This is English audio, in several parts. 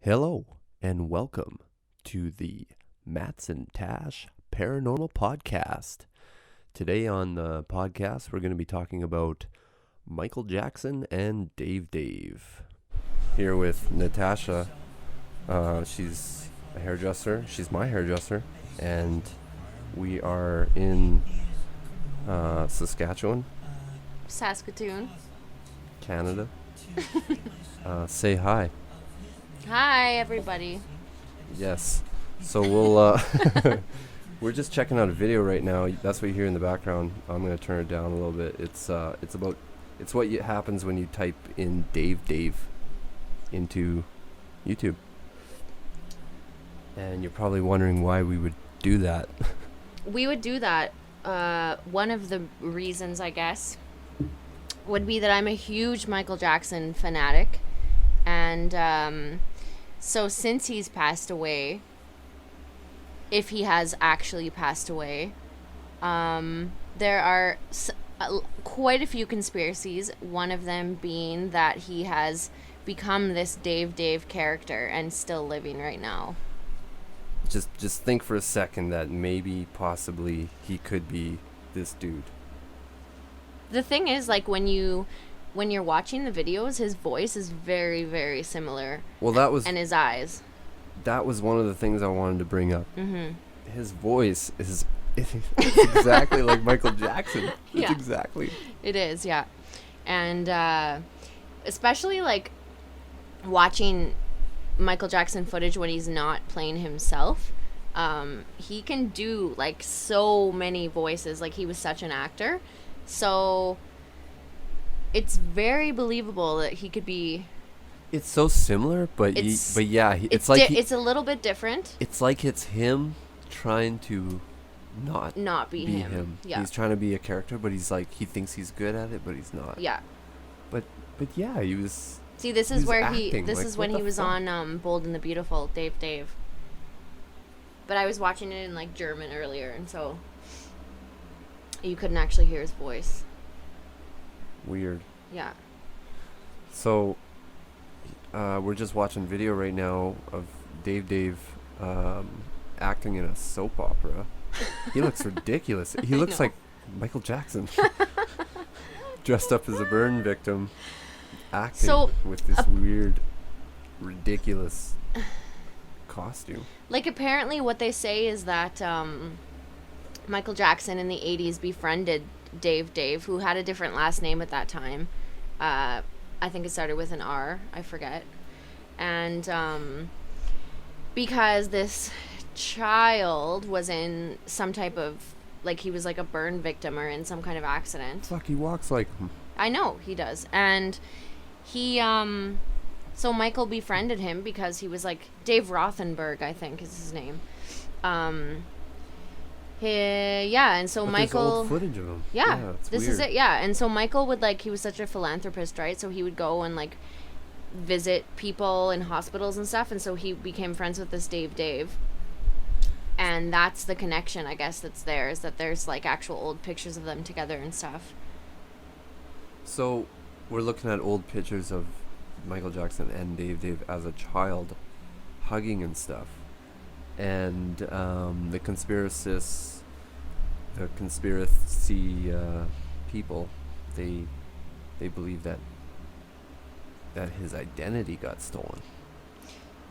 Hello and welcome to the Mattz Tash Paranormal Podcast. Today on the podcast, we're going to be talking about Michael Jackson and Dave. Here with Natasha. She's a hairdresser. She's my hairdresser. And we are in Saskatchewan, Saskatoon, Canada. Say hi. Hi, everybody. Yes. So we'll we're just checking out a video right now. That's what you hear in the background. I'm gonna turn it down a little bit. It's what happens when you type in Dave into YouTube. And you're probably wondering why we would do that. We would do that. One of the reasons, I guess, would be that I'm a huge Michael Jackson fanatic. And so since he's passed away, if he has actually passed away, there are quite a few conspiracies, one of them being that he has become this Dave character and still living right now. Just think for a second that maybe, possibly, he could be this dude. The thing is, like, when you're watching the videos, his voice is very, very similar. Well, and his eyes. That was one of the things I wanted to bring up. Mm-hmm. His voice is exactly like Michael Jackson. Yeah. Exactly. It is, yeah. And especially, like, watching Michael Jackson footage when he's not playing himself, he can do, like, so many voices. Like, he was such an actor. So it's very believable that he could be. It's so similar, it's a little bit different. It's like it's him trying to not be him. Yeah. He's trying to be a character, but he's like, he thinks he's good at it, but he's not. Yeah. But yeah, he was. See, this is where acting. This is when he was on Bold and the Beautiful, Dave. But I was watching it in, like, German earlier, and so you couldn't actually hear his voice. Weird. Yeah. So, we're just watching video right now of Dave acting in a soap opera. He looks ridiculous. He looks like Michael Jackson. Dressed up as a burn victim, acting with this weird, ridiculous costume. Like, apparently what they say is that Michael Jackson in the 80s befriended Dave, who had a different last name at that time. I think it started with an R. I forget. And because this child was in some type of, like, he was like a burn victim or in some kind of accident. Fuck, he walks like... I know, he does. And he, so Michael befriended him because he was like, Dave Rothenberg, I think is his name. And so but Michael... There's old footage of him. Yeah, this weird. is it, yeah. And so Michael would, like, he was such a philanthropist, right? So he would go and, like, visit people in hospitals and stuff, and so he became friends with this Dave. And that's the connection, I guess, that's there, is that there's, like, actual old pictures of them together and stuff. So, we're looking at old pictures of Michael Jackson and Dave as a child, hugging and stuff. And the conspiracy people, they believe that his identity got stolen.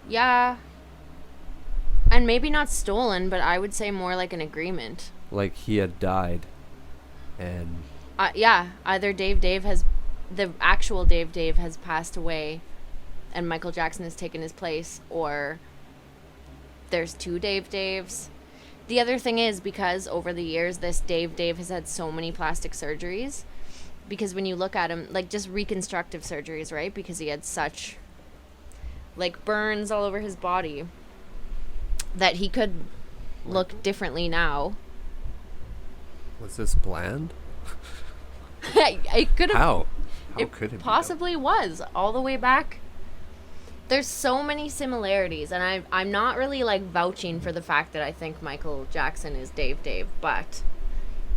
Yeah. And maybe not stolen, but I would say more like an agreement. Like he had died, and... yeah, either the actual Dave has passed away, and Michael Jackson has taken his place, or there's two Daves. The other thing is, because over the years, this Dave has had so many plastic surgeries, because when you look at him, like, just reconstructive surgeries, right? Because he had such, like, burns all over his body, that he could look differently now. Was this planned? It could have. How could it possibly was all the way back. There's so many similarities, and I'm not really, like, vouching for the fact that I think Michael Jackson is Dave, but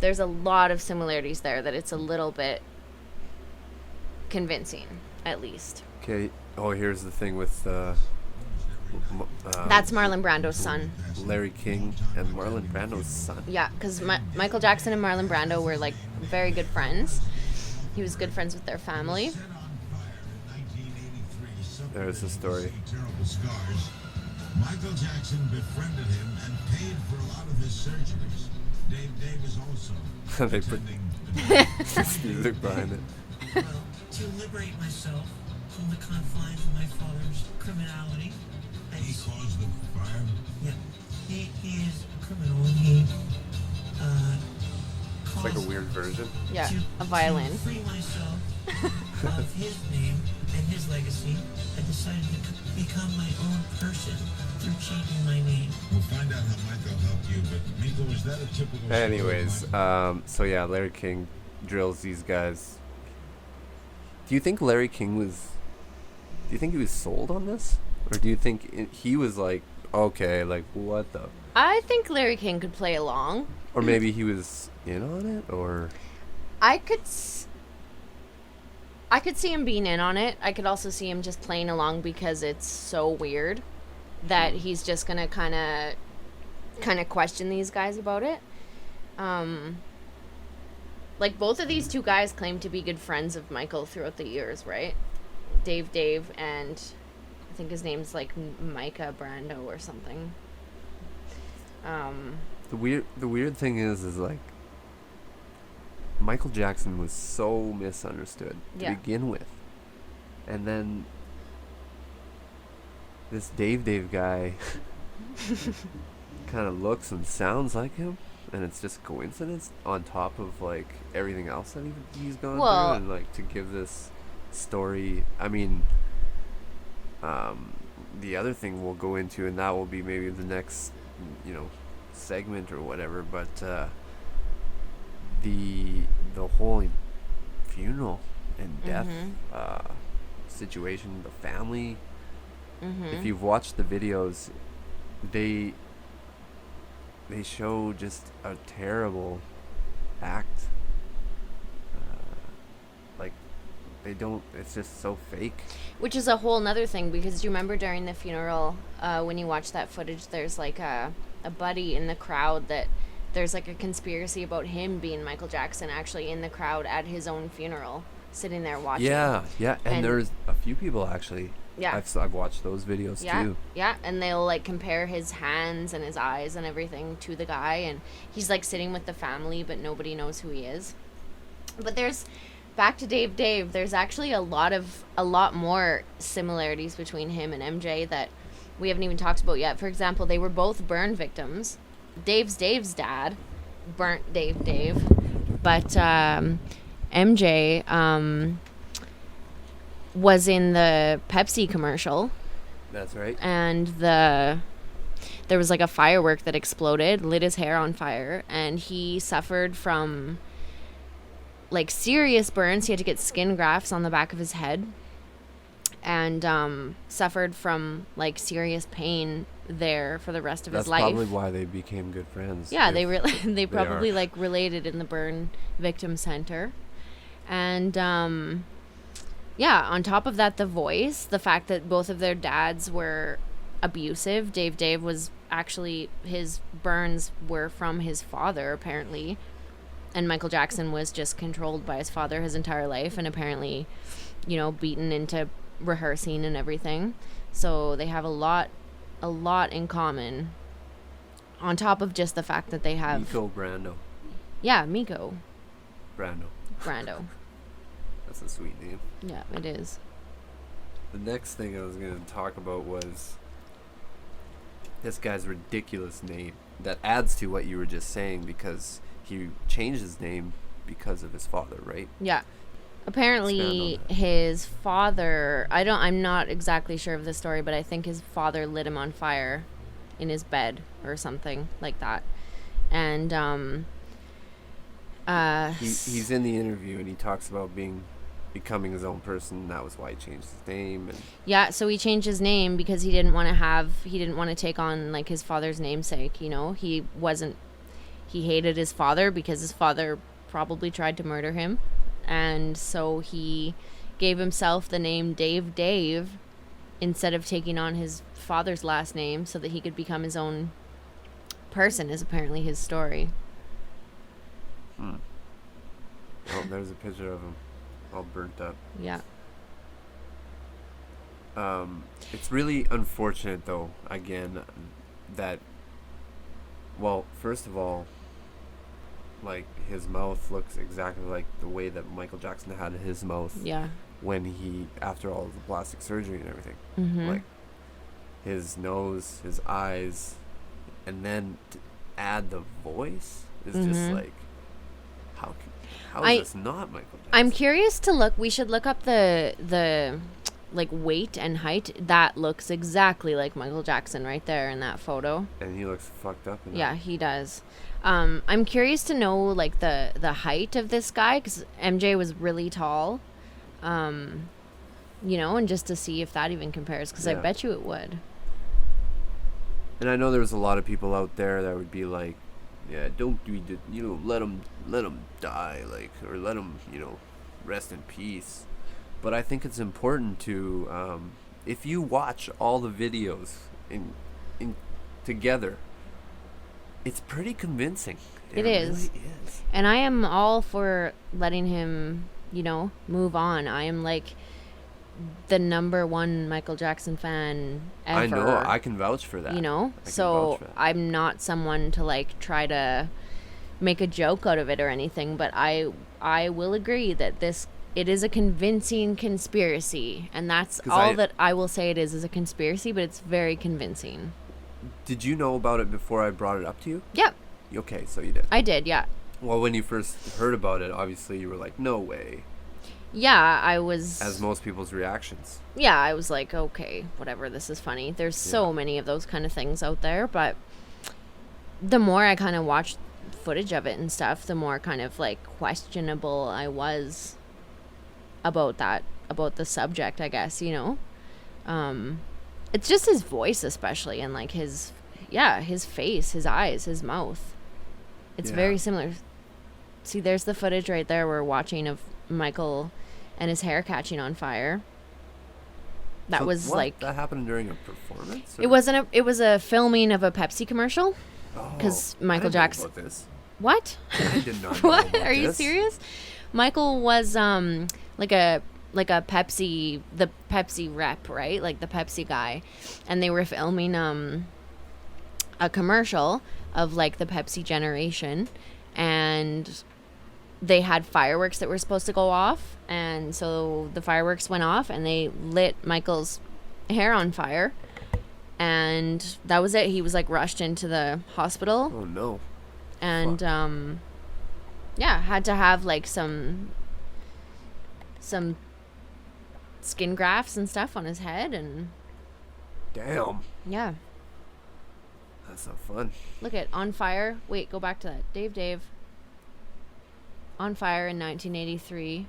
there's a lot of similarities there that it's a little bit convincing, at least. Okay. Oh, here's the thing with That's Marlon Brando's son. Larry King and Marlon Brando's son. Yeah, because Michael Jackson and Marlon Brando were like very good friends. He was good friends with their family. There's the story. Michael Jackson befriended him and paid for a lot of his surgeries. Dave is also They put this music behind it. Well, to liberate myself from the confines of my father's criminality. He caused the fire. Yeah, he is a criminal and he It's like a weird version. Yeah, a violin. To free myself of his name and his legacy, I decided to become my own person through changing my name. We'll find out how Michael helped you, but Miko, is that a typical... Anyways, so yeah, Larry King drills these guys. Do you think Larry King was... Do you think he was sold on this? Or do you think he was like, okay, like, what the... I think Larry King could play along. Or maybe he was in on it, or... I could see him being in on it. I could also see him just playing along because it's so weird that he's just gonna kind of question these guys about it. Like both of these two guys claim to be good friends of Michael throughout the years, right? Dave, and I think his name's like Micah Brando or something. The weird thing is like Michael Jackson was so misunderstood to begin with, and then this Dave guy kind of looks and sounds like him, and it's just coincidence on top of like everything else that he's gone through, and like to give this story. I mean, the other thing we'll go into, and that will be maybe the next, segment or whatever, but the whole funeral and death situation, the family. If you've watched the videos, they show just a terrible act. Like they don't. It's just so fake. Which is a whole nother thing, because do you remember during the funeral, when you watch that footage, there's like a buddy in the crowd that there's like a conspiracy about him being Michael Jackson actually in the crowd at his own funeral, sitting there watching. Yeah, and there's a few people actually. Yeah, I've watched those videos too. Yeah, and they'll like compare his hands and his eyes and everything to the guy, and he's like sitting with the family, but nobody knows who he is. But there's, back to Dave, there's actually a lot more similarities between him and MJ that we haven't even talked about yet. For example, they were both burn victims. Dave's dad burnt Dave, but MJ was in the Pepsi commercial. That's right. And there was like a firework that exploded, lit his hair on fire, and he suffered from like serious burns. He had to get skin grafts on the back of his head, and suffered from like serious pain there for the rest of his life. That's probably why they became good friends. Yeah, they probably like related in the burn victim center. And on top of that, the voice, the fact that both of their dads were abusive. Dave was actually, his burns were from his father apparently, and Michael Jackson was just controlled by his father his entire life, and apparently, beaten into rehearsing and everything. So they have a lot in common, on top of just the fact that they have Miko Brando. Yeah, Miko Brando. That's a sweet name. Yeah, it is. The next thing I was going to talk about was this guy's ridiculous name that adds to what you were just saying, because he changed his name because of his father, right? Yeah. Apparently his father, I'm not exactly sure of the story, but I think his father lit him on fire in his bed or something like that. And he's in the interview and he talks about becoming his own person, and that was why he changed his name. And yeah, so he changed his name because he didn't want to take on like his father's namesake. He hated his father because his father probably tried to murder him, and so he gave himself the name Dave instead of taking on his father's last name so that he could become his own person, is apparently his story. Oh, there's a picture of him all burnt up. Yeah. It's really unfortunate, though, again, that, well, first of all, like, his mouth looks exactly like the way that Michael Jackson had his mouth Yeah. when he, after all of the plastic surgery and everything. Mm-hmm. Like, his nose, his eyes, and then to add the voice is just like, how is this not Michael Jackson? I'm curious to look. We should look up the like weight and height. That looks exactly like Michael Jackson right there in that photo. And he looks fucked up in Yeah, that. he does. I'm curious to know like the height of this guy, because MJ was really tall. And just to see if that even compares, because I Yeah. bet you it would. And I know there's a lot of people out there that would be like, yeah, don't do the, let him die, like, or let him, rest in peace. But I think it's important to, if you watch all the videos in together, it's pretty convincing. It is. Really is. And I am all for letting him, move on. I am like the number one Michael Jackson fan ever. I know. I can vouch for that. I can So vouch for that. I'm not someone to like try to make a joke out of it or anything, but I will agree that it is a convincing conspiracy, and that's 'Cause all that I will say it is a conspiracy, but it's very convincing. Did you know about it before I brought it up to you? Yep, Okay, so you did. I did, yeah. Well, when you first heard about it, obviously you were like, no way. Yeah, I was... As most people's reactions. Yeah, I was like, okay, whatever, this is funny. There's so many of those kind of things out there, but the more I kind of watched footage of it and stuff, the more kind of like questionable I was about the subject, I guess, It's just his voice especially, and like his face, his eyes, his mouth. It's very similar. See, there's the footage right there we're watching of Michael and his hair catching on fire. That So was what? like... That happened during a performance? It was a filming of a Pepsi commercial. Oh, 'Cause I Michael didn't know Jackson- about this. What? I did not know What? about Are you this. serious? Michael was like a Pepsi, the Pepsi rep, right? Like the Pepsi guy. And they were filming a commercial of like the Pepsi generation, and they had fireworks that were supposed to go off, and so the fireworks went off and they lit Michael's hair on fire, and that was it. He was like rushed into the hospital. Oh, no. And Fuck. had to have like some skin grafts and stuff on his head, and Damn. yeah, That's not fun. look at On Fire. Wait, go back to that. Dave. On Fire in 1983.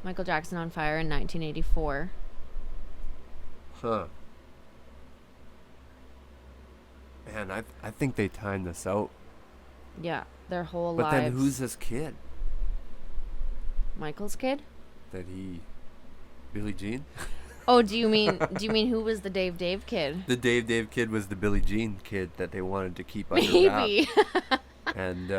Michael Jackson on Fire in 1984. Huh. Man, I think they timed this out. Yeah, their whole But lives. then who's this kid Michael's kid? that he... Billie Jean? Oh, do you mean who was the Dave kid? The Dave kid was the Billie Jean kid that they wanted to keep under wrap. Maybe. And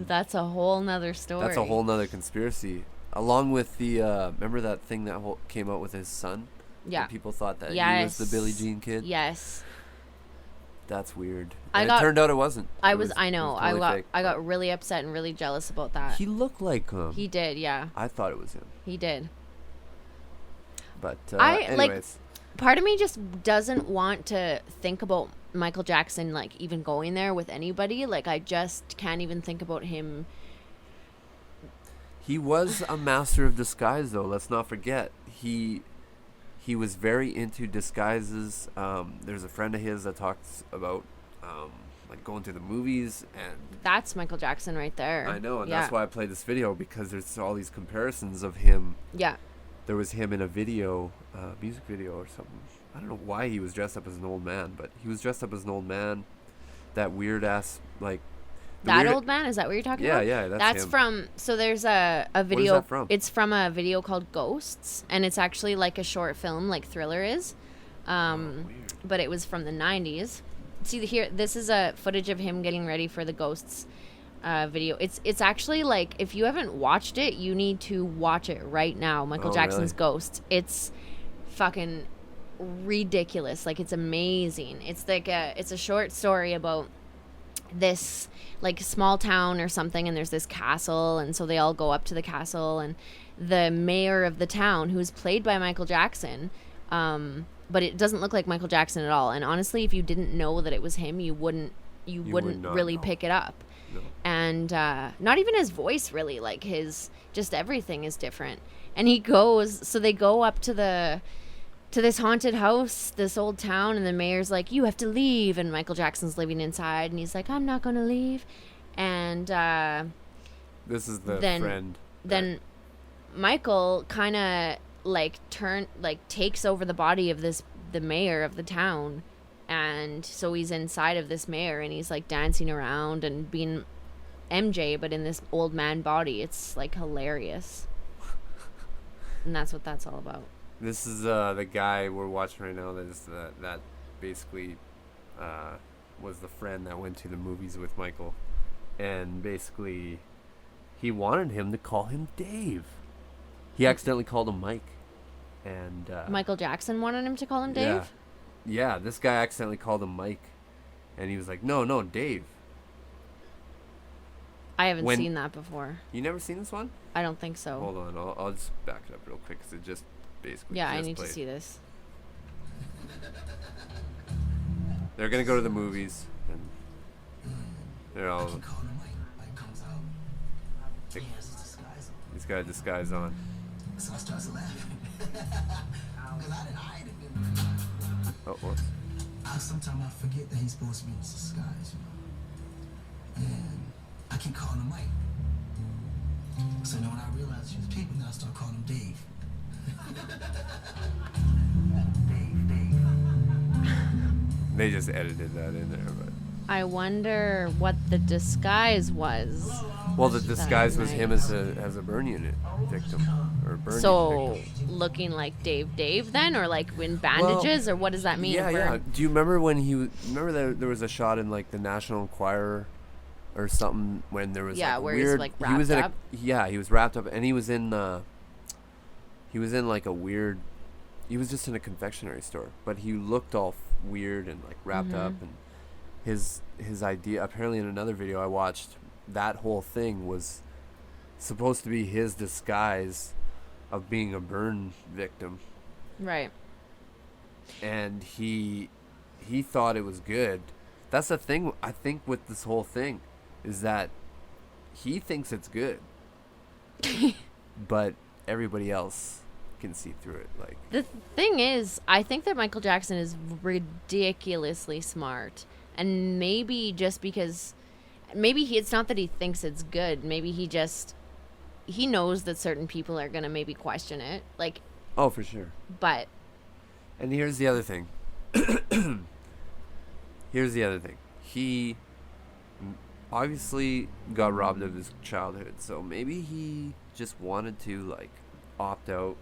That's a whole nother story. that's a whole nother conspiracy. Along with the remember that thing that came out with his son? Yeah. And people thought that he Yes. was the Billie Jean kid. Yes. That's weird. I And got- it turned out it wasn't. I It know. it was totally fake. I got really upset and really jealous about that. He looked like him. He did, yeah. I thought it was him. He did. But I, like- anyways, Part of me just doesn't want to think about Michael Jackson like even going there with anybody. Like I just can't even think about him. he was a master of disguise, though. Let's not forget. He was very into disguises. There's a friend of his that talks about like going to the movies, and That's Michael Jackson right there. I know, and yeah. that's why I played this video, because there's all these comparisons of him. Yeah. There was him in a video, music video or something. I don't know why he was dressed up as an old man, but he was dressed up as an old man. That weird ass, like, That weird- old man? Is that what you're talking Yeah, about? yeah, that's him. from. So there's a video. that from? It's from a video called Ghosts, and it's actually like a short film, like Thriller is. Weird. But it was from the 90s. See here, this is a footage of him getting ready for the Ghosts video. It's actually like, if you haven't watched it, you need to watch it right now. Michael Oh, Jackson's really? Ghost. It's fucking ridiculous. Like, it's amazing. It's like it's a short story about this like small town or something, and there's this castle, and so they all go up to the castle, and the mayor of the town, who's played by Michael Jackson, but it doesn't look like Michael Jackson at all. And honestly, if you didn't know that it was him, you wouldn't would not really know. pick it up. No. And not even his voice, really, like his, just everything is different. And he goes, so they go up to this haunted house, this old town, and the mayor's like, you have to leave, and Michael Jackson's living inside, and he's like, I'm not gonna leave. And This is the then- friend. then Michael kind of takes over the body of the mayor of the town, and so he's inside of this mayor, and he's like dancing around and being MJ, but in this old man body. It's like hilarious. And that's what that's all about. This is the guy we're watching right now. That basically was the friend that went to the movies with Michael, and basically he wanted him to call him Dave. He accidentally called him Mike, and Michael Jackson wanted him to call him Dave? Yeah, this guy accidentally called him Mike, and he was like, no, Dave. I haven't When- seen that before. You never seen this one? I don't think so. Hold on, I'll just back it up real quick, because it just basically Yeah, I just need played. to see this. They're gonna go to the movies, and they're all. Call him Mike. Mike comes out. He has his disguise on. He's got a disguise on. So I starts laughing. Because I didn't. Oh, what? Sometimes I forget that he's supposed to be in his disguise, you know. And I keep calling him Mike. So then when I realized she was peeping, I start calling him Dave. Dave. They just edited that in there, but. I wonder what the disguise was. Well, the disguise was night. him as a burn unit victim, or burn So, unit victim. looking like Dave then, or like in bandages, or what does that mean? Yeah, Where- yeah. Do you remember when remember there was a shot in like the National Enquirer or something when there was Yeah, like where he's, weird. like, he was wrapped in up? he was wrapped up, and he was in like a weird. He was just in a confectionery store, but he looked all weird and like wrapped up, and his idea apparently in another video I watched, that whole thing was supposed to be his disguise of being a burn victim, Right. and he thought it was good. That's the thing I think with this whole thing, is that he thinks it's good, but everybody else can see through it. Like, The thing is, I think that Michael Jackson is ridiculously smart. And maybe just because, it's not that he thinks it's good. Maybe he knows that certain people are going to maybe question it. Like, oh, for sure. but, And here's the other thing. He obviously got robbed of his childhood, so maybe he just wanted to like opt out,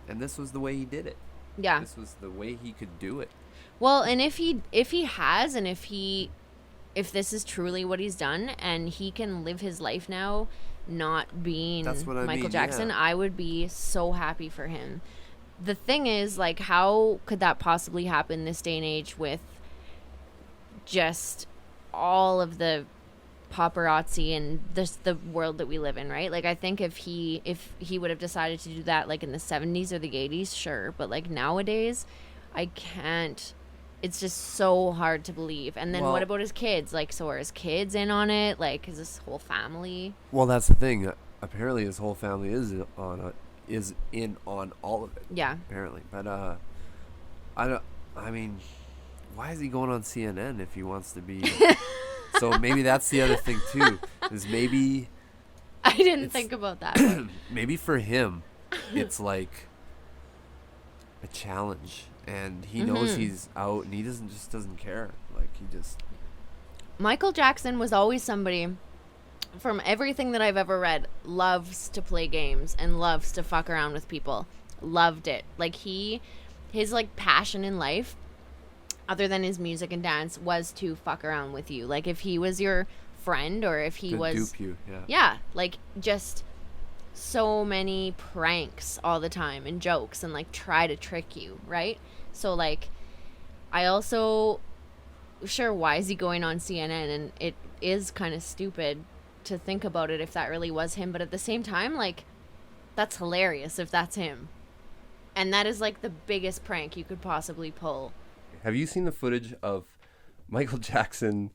and this was the way he did it. yeah. This was the way he could do it. Well, and if this is truly what he's done, and he can live his life now not being That's what I Michael mean, Jackson, yeah. I would be so happy for him. The thing is, like, how could that possibly happen this day and age with just all of the paparazzi and the world that we live in, right? Like, I think if he would have decided to do that like in the 70s or the 80s, sure, but like nowadays, I can't. It's just so hard to believe. And then Well- what about his kids? Like, so are his kids in on it? Like, is this whole family? Well, that's the thing. Apparently, his whole family is in on all of it. Yeah. Apparently, but I mean, why is he going on CNN if he wants to be? So maybe that's the other thing too. Is maybe I didn't It's- think about that. but- maybe for him, it's like a challenge, and he knows he's out, and he doesn't care. Like, he just Michael Jackson was always somebody, from everything that I've ever read, loves to play games and loves to fuck around with people. Loved it. Like his like passion in life, other than his music and dance, was to fuck around with you. Like if he was your friend or if he To was dupe you, yeah. Yeah, like just so many pranks all the time and jokes and like try to trick you, right? So like I also, sure, why is he going on CNN? And it is kind of stupid to think about it if that really was him, but at the same time, like, that's hilarious if that's him. And that is like the biggest prank you could possibly pull. Have you seen the footage of Michael Jackson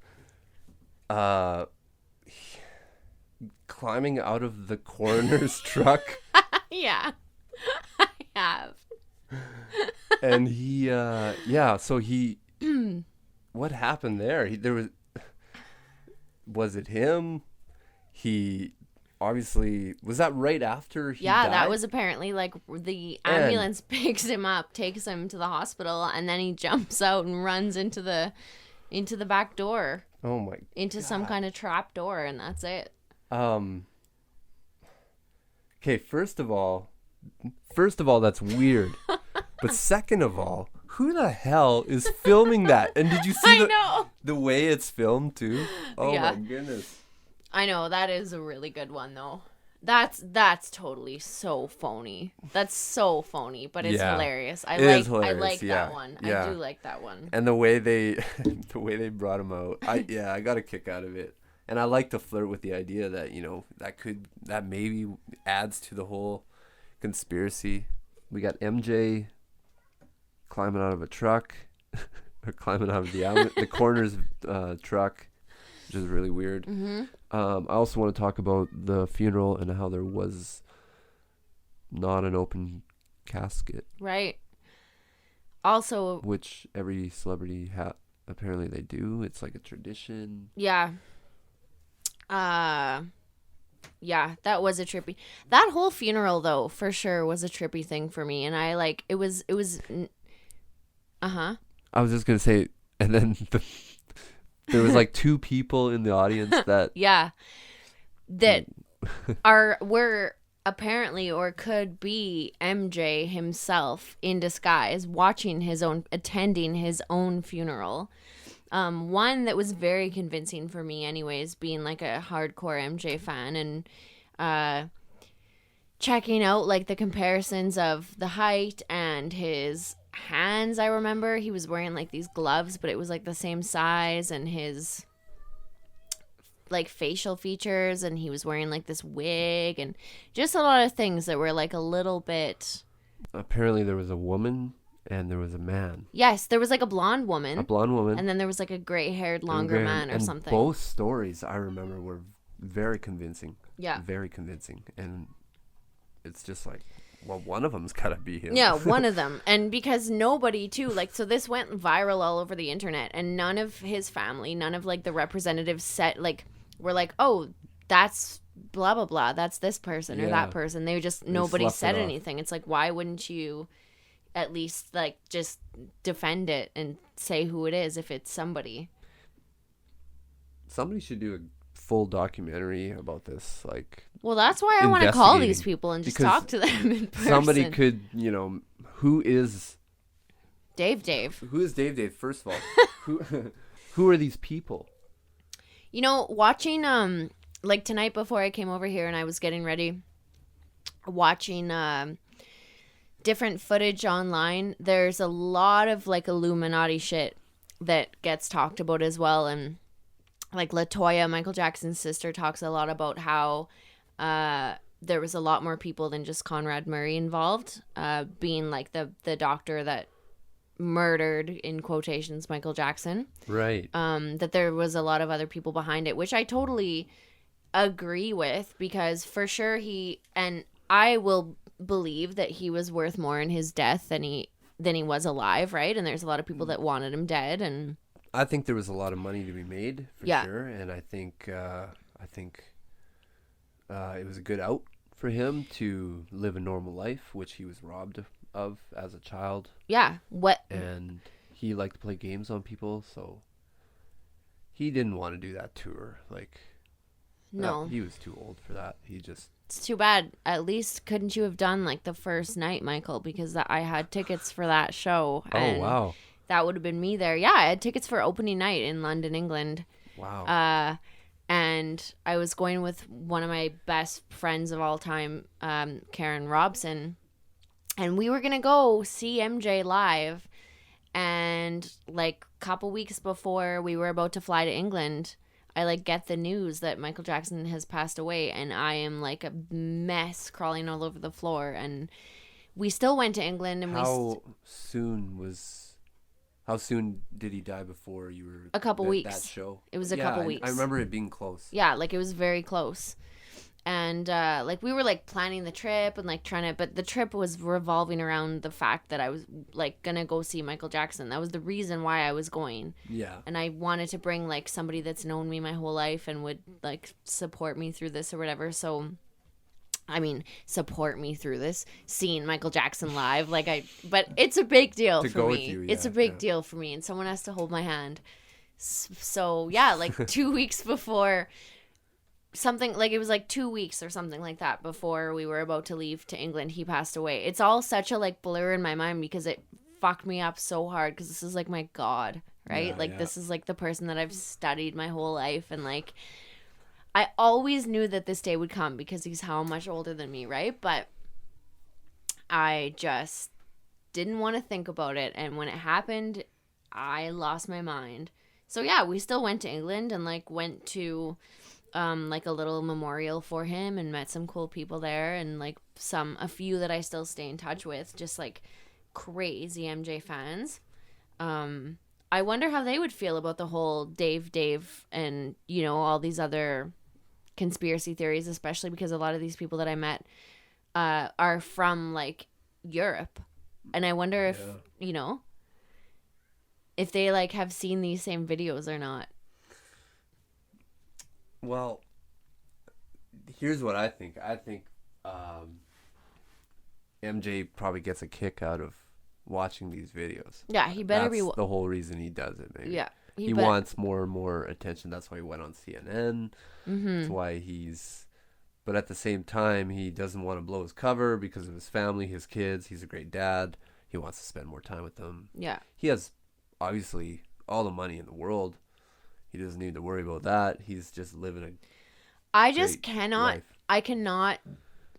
climbing out of the coroner's truck? Yeah, I have. And he what happened there? Was it him? He obviously, was that right after he died? That was apparently like the ambulance picks him up, takes him to the hospital, and then he jumps out and runs into the back door. Oh my into God. Some kind of trap door, and that's it. Okay, first of all that's weird. But second of all, who the hell is filming that? And did you see the way it's filmed too? Oh Yeah. my goodness. I know, that is a really good one though. That's totally so phony. That's so phony, but it's hilarious. I like that one. Yeah. I do like that one. And the way they brought him out, I got a kick out of it. And I like to flirt with the idea that, you know, that maybe adds to the whole conspiracy. We got MJ climbing out of a truck, or climbing out of the coroner's truck, which is really weird. Mm-hmm. I also want to talk about the funeral and how there was not an open casket. Right. Also, which every celebrity apparently they do. It's like a tradition. Yeah. Yeah, that was a trippy. That whole funeral though, for sure, was a trippy thing for me, and I like it was. I was just gonna say, and then there was like two people in the audience that were apparently or could be MJ himself in disguise, attending his own funeral. One that was very convincing for me anyways, being like a hardcore MJ fan, and checking out like the comparisons of the height and his hands. I remember he was wearing like these gloves, but it was like the same size, and his like facial features, and he was wearing like this wig, and just a lot of things that were like a little bit. Apparently there was a woman and there was a man. Yes, there was like a blonde woman. And then there was like a gray-haired longer man or something. Both stories I remember were very convincing. Yeah. Very convincing. And it's just like, well, one of them's got to be him. Yeah, one of them. And because nobody too, like, so this went viral all over the internet, and none of his family, none of like the representatives were like, oh, that's blah, blah, blah. That's this person or that person. Nobody said anything. It's like, why wouldn't you at least like just defend it and say who it is if it's somebody? Somebody should do a full documentary about this, like. Well, that's why I want to call these people and just talk to them in person. Somebody could, who is Dave? Who is Dave? First of all, who are these people? Watching like tonight before I came over here and I was getting ready, watching different footage online, there's a lot of like Illuminati shit that gets talked about as well. And like LaToya, Michael Jackson's sister, talks a lot about how there was a lot more people than just Conrad Murray involved, being like the doctor that murdered, in quotations, Michael Jackson. Right. That there was a lot of other people behind it, which I totally agree with, because for sure I will believe that he was worth more in his death than he was alive, right? And there's a lot of people that wanted him dead, and I think there was a lot of money to be made for sure, and I think it was a good out for him to live a normal life, which he was robbed of as a child. Yeah. And he liked to play games on people, so he didn't want to do that tour. Like, No. he was too old for that. He just... It's too bad. At least couldn't you have done like the first night, Michael? Because I had tickets for that show. Oh, wow. That would have been me there. Yeah, I had tickets for opening night in London, England. Wow. And I was going with one of my best friends of all time, Karen Robson. And we were going to go see MJ live. And like a couple weeks before we were about to fly to England, I like get the news that Michael Jackson has passed away, and I am like a mess crawling all over the floor. And we still went to England, and How soon did he die before you were a couple weeks. That show? It was a couple weeks. I remember it being close. Yeah, like it was very close. And like we were like planning the trip and like but the trip was revolving around the fact that I was like gonna go see Michael Jackson. That was the reason why I was going. Yeah. And I wanted to bring like somebody that's known me my whole life and would like support me through this or whatever. So, I mean, support me through this, seeing Michael Jackson live. But it's a big deal To for go me. with you, It's a big deal for me, and someone has to hold my hand. So yeah, like 2 weeks before. Something like it was like 2 weeks or something like that before we were about to leave to England, he passed away. It's all such a like blur in my mind because it fucked me up so hard because this is like my god, right? This is like the person that I've studied my whole life, and like I always knew that this day would come because he's how much older than me, right? But I just didn't want to think about it, and when it happened, I lost my mind. So yeah, we still went to England and like went to like a little memorial for him and met some cool people there, and like a few that I still stay in touch with, just like crazy MJ fans. I wonder how they would feel about the whole Dave and, you know, all these other conspiracy theories, especially because a lot of these people that I met are from like Europe. And I wonder if, you know, if they like have seen these same videos or not. Well, here's what I think. I think MJ probably gets a kick out of watching these videos. Yeah, he better That's the whole reason he does it, maybe. Yeah. He wants more and more attention. That's why he went on CNN. Mm-hmm. That's why but at the same time, he doesn't want to blow his cover because of his family, his kids. He's a great dad. He wants to spend more time with them. Yeah. He has, obviously, all the money in the world. He doesn't need to worry about that. He's just living a I just cannot life. I cannot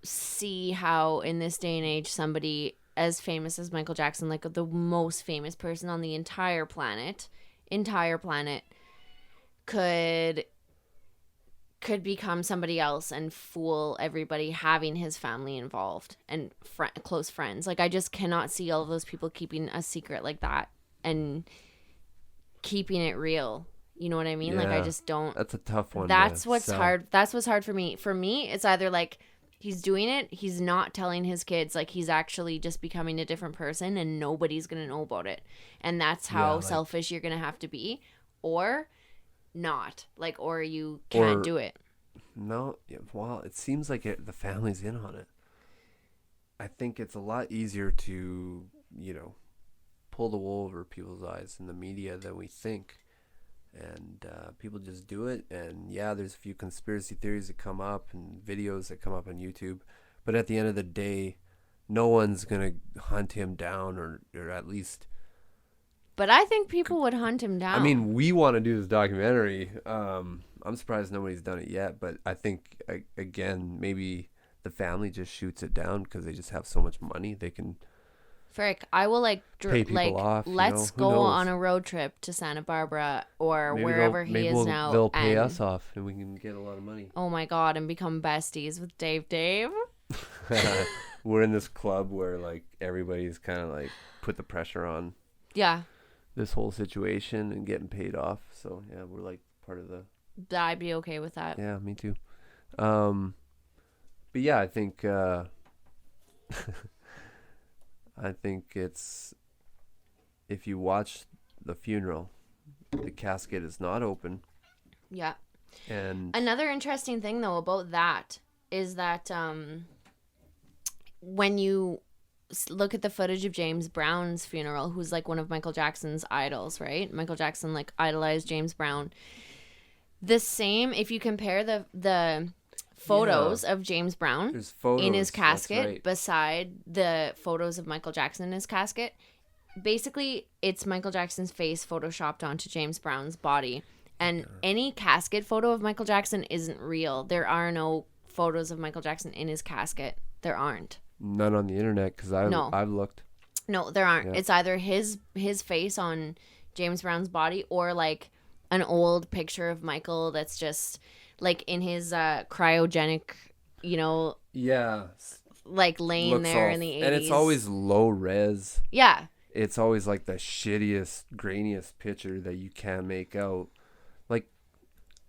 see how in this day and age somebody as famous as Michael Jackson, like the most famous person on the entire planet could become somebody else and fool everybody having his family involved and close friends. Like I just cannot see all of those people keeping a secret like that and keeping it real. You know what I mean? Yeah, like I just don't. That's a tough one. That's to what's sell. hard. That's what's hard for me. For me, it's either like he's doing it, he's not telling his kids, like he's actually just becoming a different person and nobody's going to know about it. And that's how selfish you're going to have to be, or not. Like, or you can't do it. No, well, it seems like the family's in on it. I think it's a lot easier to, you know, pull the wool over people's eyes in the media than we think. And people just do it. And yeah, there's a few conspiracy theories that come up and videos that come up on YouTube. But at the end of the day, no one's going to hunt him down or at least... But I think people would hunt him down. I mean, we want to do this documentary. I'm surprised nobody's done it yet. But I think, again, maybe the family just shoots it down because they just have so much money. They can... Frick, I will pay people off, let's you know? go on a road trip to Santa Barbara or maybe wherever he is now. They'll pay us off and we can get a lot of money. Oh my God, and become besties with Dave. We're in this club where like everybody's kind of like put the pressure on. Yeah. This whole situation and getting paid off. So yeah, we're like part of the... I'd be okay with that. Yeah, me too. But yeah, I think... I think it's, if you watch the funeral, the casket is not open. Yeah. And another interesting thing though about that is that when you look at the footage of James Brown's funeral, who's like one of Michael Jackson's idols, right? Michael Jackson like idolized James Brown. The same, if you compare the photos of James Brown There's photos in his casket that's right. beside the photos of Michael Jackson in his casket, basically it's Michael Jackson's face photoshopped onto James Brown's body. And any casket photo of Michael Jackson isn't real. There are no photos of Michael Jackson in his casket. There aren't. None on the internet because No. I've looked. No, there aren't. Yeah. It's either his face on James Brown's body or like an old picture of Michael that's just like in his cryogenic, you know, Yeah. like laying Looks there all- in the 80s. And it's always low res. Yeah. It's always like the shittiest, grainiest picture that you can make out. Like,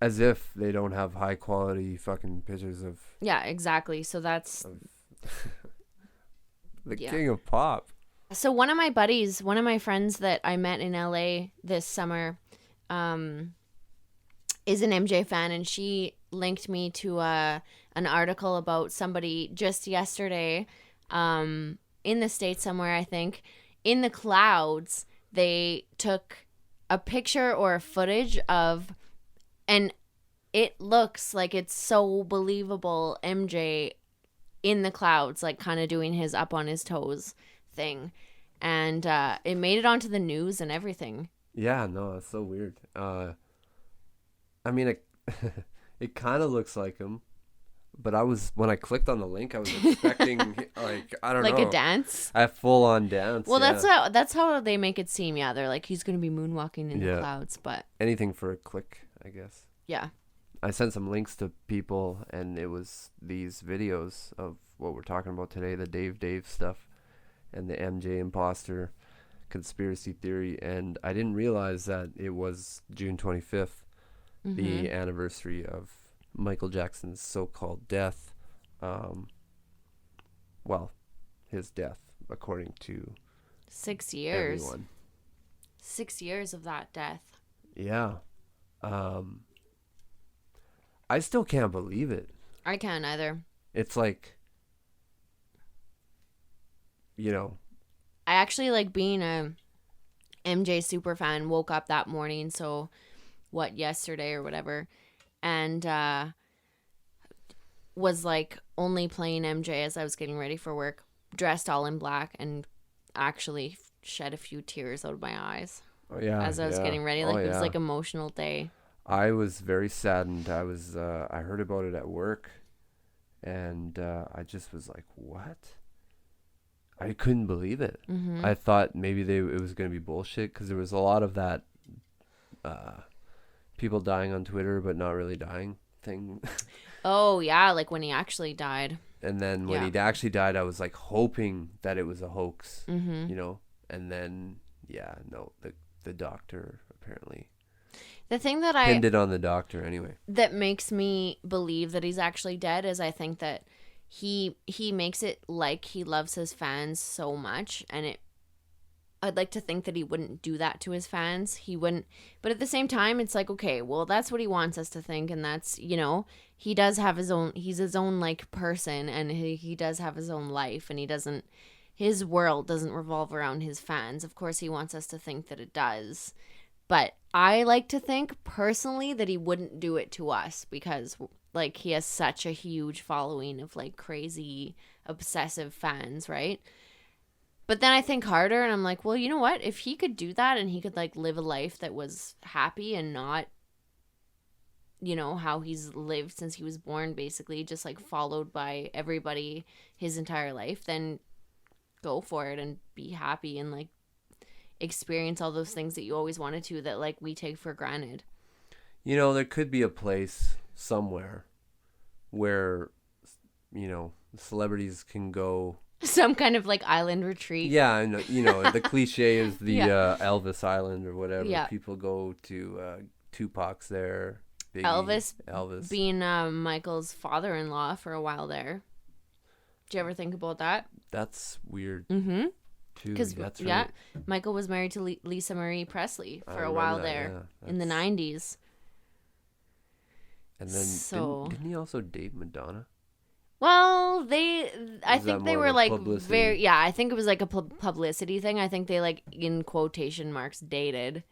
as if they don't have high quality fucking pictures of Yeah, exactly. So that's the Yeah. king of pop. so one of my buddies, one of my friends that I met in LA this summer, is an MJ fan, and she linked me to an article about somebody just yesterday, in the States somewhere, I think, in the clouds. They took a picture or a footage of, and it looks like it's so believable, MJ in the clouds, like kind of doing his up on his toes thing. And it made it onto the news and everything. Yeah, no, it's so weird. I mean, it kind of looks like him, but when I clicked on the link, I was expecting like I don't know, Like a dance. a full on dance. Well, yeah. that's how they make it seem. Yeah, they're like, he's gonna be moonwalking in Yeah. the clouds, but Anything for a click, I guess. yeah. I sent some links to people, and it was these videos of what we're talking about today, the Dave stuff, and the MJ imposter conspiracy theory. And I didn't realize that it was June 25th, the anniversary of Michael Jackson's so-called death. Well, his death, according to 6 years. everyone. 6 years of that death. Yeah. I still can't believe it. I can't either. It's like, you know, I actually, like, being a MJ super fan, woke up that morning, so yesterday or whatever, and was like only playing MJ as I was getting ready for work, dressed all in black, and actually shed a few tears out of my eyes as I was getting ready. Like, it was like emotional day. I was very saddened. I heard about it at work, and I just was like, what? I couldn't believe it. I thought maybe it was going to be bullshit, because there was a lot of that people dying on Twitter but not really dying thing. Oh, yeah, like when he actually died. And then when he actually died, I was like hoping that it was a hoax, you know? And then, the doctor apparently The thing that pinned it on the doctor anyway. that makes me believe that he's actually dead is I think that he makes it like he loves his fans so much, and I'd like to think that he wouldn't do that to his fans. He wouldn't, but at the same time, it's like, okay, well, that's what he wants us to think, and that's, you know, he does have he's his own, like, person, and he does have his own life, and his world doesn't revolve around his fans. Of course, he wants us to think that it does, but I like to think, personally, that he wouldn't do it to us, because, like, he has such a huge following of, like, crazy, obsessive fans, right? But then I think harder, and I'm like, well, you know what? If he could do that, and he could, like, live a life that was happy and not, you know, how he's lived since he was born, basically, just, like, followed by everybody his entire life, then go for it and be happy and, like, experience all those things that you always wanted to, that, like, we take for granted. You know, there could be a place somewhere where, you know, celebrities can go. Some kind of, like, island retreat. Yeah, and you know, the cliche is the Yeah. Elvis Island or whatever. Yeah. People go to Tupac's there. Biggie, Elvis being Michael's father-in-law for a while there. Did you ever think about that? That's weird. Mm-hmm. Too. Because, That's yeah, right. Michael was married to Lisa Marie Presley I for a remember while that, there yeah. in the 90s. And then So- didn't he also date Madonna? Well, I Was that think they more were of a like publicity? I think it was like a publicity thing. I think they, like, in quotation marks, dated.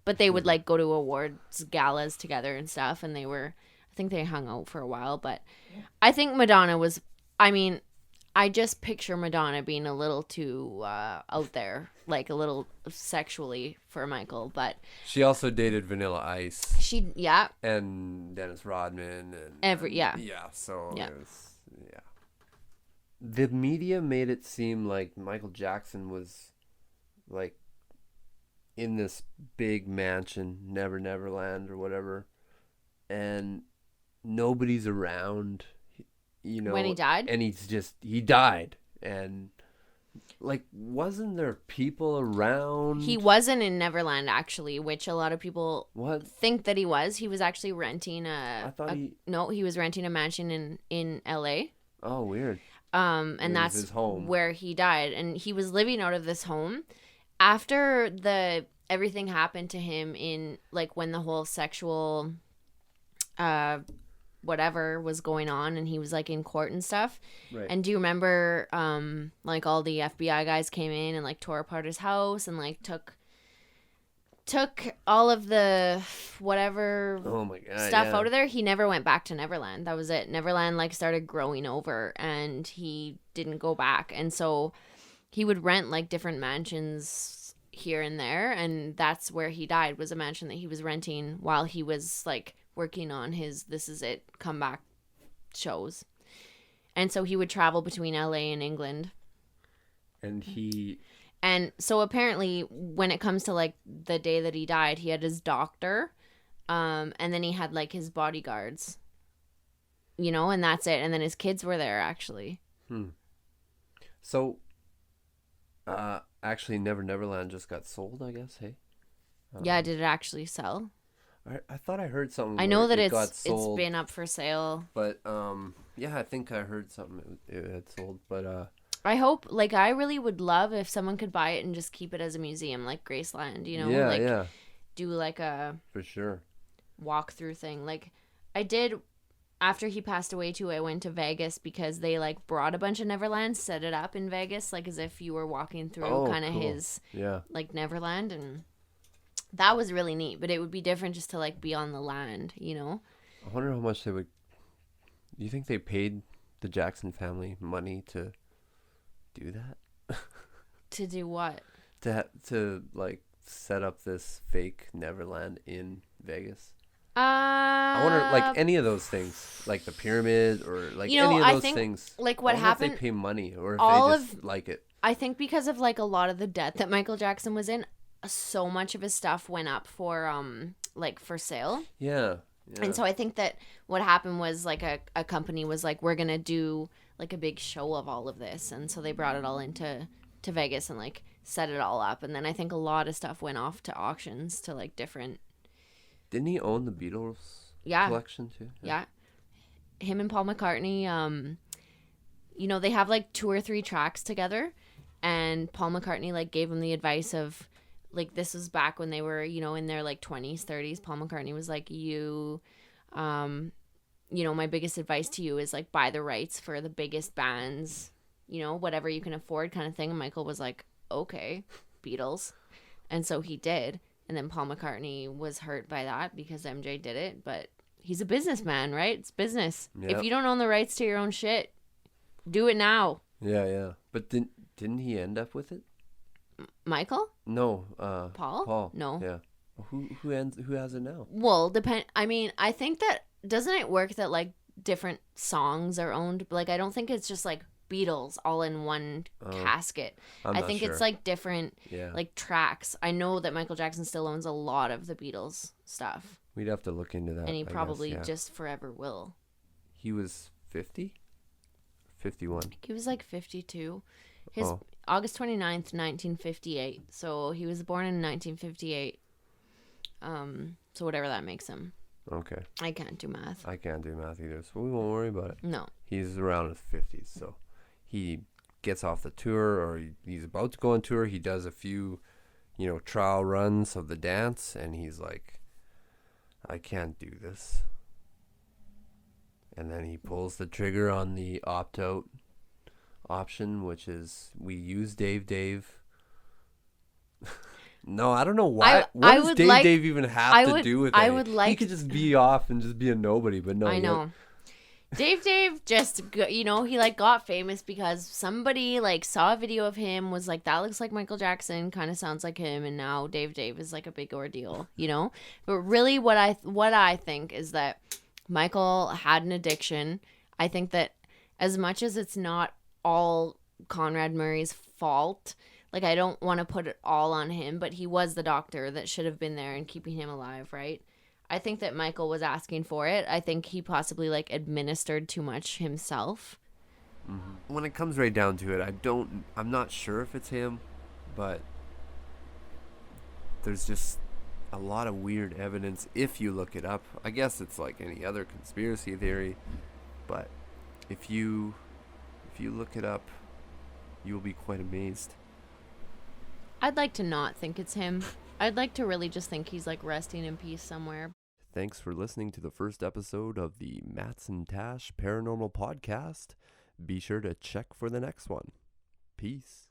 But they would like go to awards galas together and stuff, and I think they hung out for a while. But I think Madonna was, I mean, I just picture Madonna being a little too out there, like a little sexually for Michael. But She also dated Vanilla Ice yeah, and Dennis Rodman and yeah. So Yeah. it was, yeah. The media made it seem like Michael Jackson was like in this big mansion, Neverland or whatever, and nobody's around, you know. When he died? And he died. And like, wasn't there people around? He wasn't in Neverland, actually, which a lot of people What? think that he was. He was actually renting I thought he was renting a mansion in LA. Oh, weird. And It was that's his home. where he died. And he was living out of this home after everything happened to him in like when the whole sexual whatever was going on, and he was like in court and stuff. Right. And do you remember like all the FBI guys came in and like tore apart his house and like took all of the whatever Oh my God, stuff yeah. out of there? He never went back to Neverland. That was it. Neverland like started growing over, and he didn't go back. And so he would rent like different mansions here and there, and that's where he died, was a mansion that he was renting while he was like working on his This Is It comeback shows. And so he would travel between LA and England. And so apparently when it comes to like the day that he died, he had his doctor, and then he had like his bodyguards, you know, and that's it. And then his kids were there, actually. So, actually, Neverland just got sold, I guess. Hey. Yeah, did it actually sell? I thought I heard something. I know that it got it's sold, been up for sale. But yeah, I think I heard something it had sold. But I hope, like, I really would love if someone could buy it and just keep it as a museum, like Graceland, you know? yeah, like, yeah, do like a for sure. walkthrough thing. Like, I did after he passed away too. I went to Vegas because they like brought a bunch of Neverland, set it up in Vegas, like as if you were walking through kind of cool. his Yeah. like Neverland, and that was really neat. But it would be different just to like be on the land, you know? I wonder how much they would. Do you think they paid the Jackson family money to do that? To do what? To like set up this fake Neverland in Vegas? I I wonder, like any of those things, like the pyramid or like You know, any of I those think, things. like, what I wonder happened- if they pay money or if all they just of- like it. I think because of like a lot of the debt that Michael Jackson was in, so much of his stuff went up for like for sale. Yeah. And so I think that what happened was like a company was like, we're gonna do like a big show of all of this, and so they brought it all into Vegas and like set it all up, and then I think a lot of stuff went off to auctions to like different. Didn't he own the Beatles Yeah. collection too? Yeah. Him and Paul McCartney, you know, they have like 2 or 3 tracks together, and Paul McCartney like gave him the advice of like, this was back when they were, you know, in their like 20s, 30s. Paul McCartney was like, you know, my biggest advice to you is like buy the rights for the biggest bands, you know, whatever you can afford kind of thing. And Michael was like, okay, Beatles. And so he did. And then Paul McCartney was hurt by that because MJ did it, but he's a businessman, right? It's business. Yep. If you don't own the rights to your own shit, do it now. Yeah. But didn't he end up with it? Michael? No. Paul? Paul. No. Yeah. Who has it now? Well, I mean, I think that, doesn't it work that like different songs are owned? Like, I don't think it's just like Beatles all in one casket. I'm I not think sure. it's like different Yeah. like tracks. I know that Michael Jackson still owns a lot of the Beatles stuff, We'd have to look into that. and he I guess, probably yeah. just forever will. He was 50? 51. He was like 52. His Oh. August 29th, 1958. So he was born in 1958. So whatever that makes him. Okay. I can't do math. I can't do math either, so we won't worry about it. No. He's around his 50s, so he gets off the tour, or he's about to go on tour. He does a few, you know, trial runs of the dance, and he's like, I can't do this. And then he pulls the trigger on the opt-out option, which is, we use Dave. No, I don't know why. What does Dave even have to do with it? He could just be off and just be a nobody, but no. I know. Dave just, he like got famous because somebody like saw a video of him, was like, that looks like Michael Jackson, kind of sounds like him, and now Dave is like a big ordeal, But really what I think is that Michael had an addiction. I think that as much as it's not all Conrad Murray's fault, like I don't want to put it all on him, but he was the doctor that should have been there and keeping him alive, right? I think that Michael was asking for it. I think he possibly like administered too much himself. Mm-hmm. When it comes right down to it, I'm not sure if it's him, but there's just a lot of weird evidence if you look it up. I guess it's like any other conspiracy theory, but if you look it up, you'll be quite amazed. I'd like to not think it's him. I'd like to really just think he's like resting in peace somewhere. Thanks for listening to the first episode of the Mattz Tash Paranormal Podcast. Be sure to check for the next one. Peace.